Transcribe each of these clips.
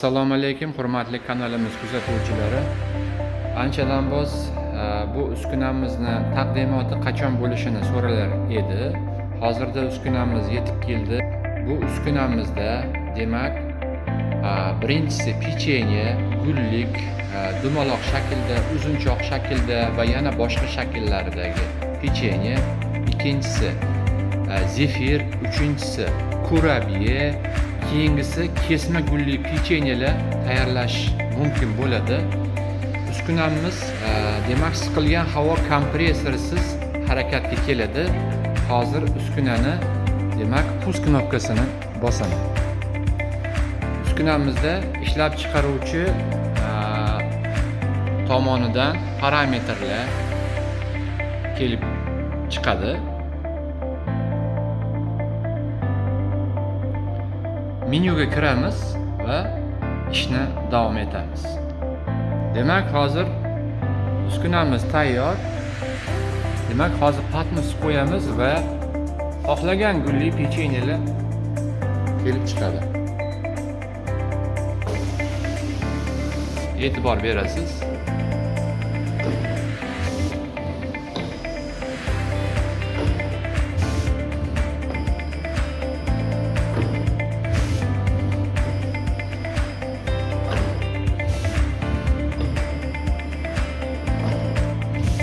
Assalomu alaykum, hurmatli kanalimiz kuzatuvchilari. Anchadan bo'z bu uskunamizni taqdimoti qachon bo'lishini so'ralar edi. Hozirda uskunamiz yetib keldi. Bu uskunamizda demak birinchisi pechenye, gullik, dumaloq shaklda, uzunchoq shaklda va yana boshqa shakllardagi pechenye, ikkinchisi zefir, uchinchisi kurabiye, keyingisi kesma gulli pechenyelar tayyorlash mumkin bo'ladi. Uskunamiz demak siqilgan havo kompressorisiz harakatga keladi. Hozir uskunani demak push knopkasini bosaman. Uskunamizda ishlab chiqaruvchi tomonidan parametrlar kelib chiqadi. Menyuga kiramiz va ishni davom etamiz. Demak, hozir uskunamiz tayyor. Demak, hozir patnis qo'yamiz va xohlagan gulli pechenyelar kelib chiqadi. E'tibor berasiz.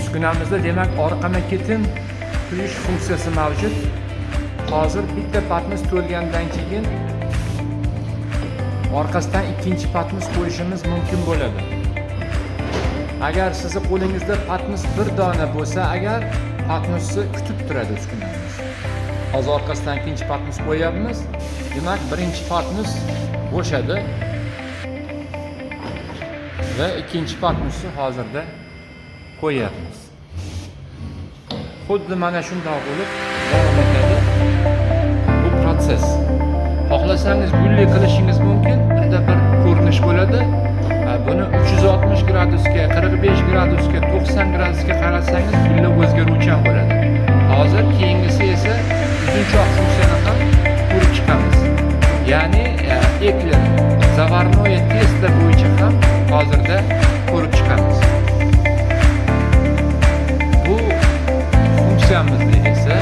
Uskunamizda demak orqama ketin quyish funksiyasi mavjud. Hozir bitta patnis to'lgandan keyin orqasidan ikkinchi patnis qo'yishimiz mumkin bo'ladi. Agar sizni qo'lingizda patnis bir dona bo'lsa, agar patnisni kutib turadi uskunamiz. Hozir orqasidan ikkinchi patnis qo'yapmiz. Demak, birinchi patnis bo'shadi va ikkinchi patnisni hozirda qo'yapmiz. Xuddi mana shunday bo'lib davom etadi bu proses. Xohlasangiz gulli qilishingiz mumkin. Bunda bir ko'rinish bo'ladi. Buni 360 gradusga, 45 gradusga, 90 gradusga qarasangiz gulli o'zgaruvchan bo'ladi. Hozir keyingisi esa uzunchoq funksiyani ham ko'rib chiqamiz. Ya'ni ekler, zavarnoye testlar bo'yicha ham hozirda ko'rib chiqamiz. Bu funksiyamizda esa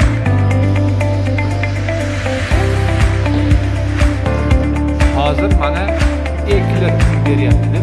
hozir mana ekler beryapti.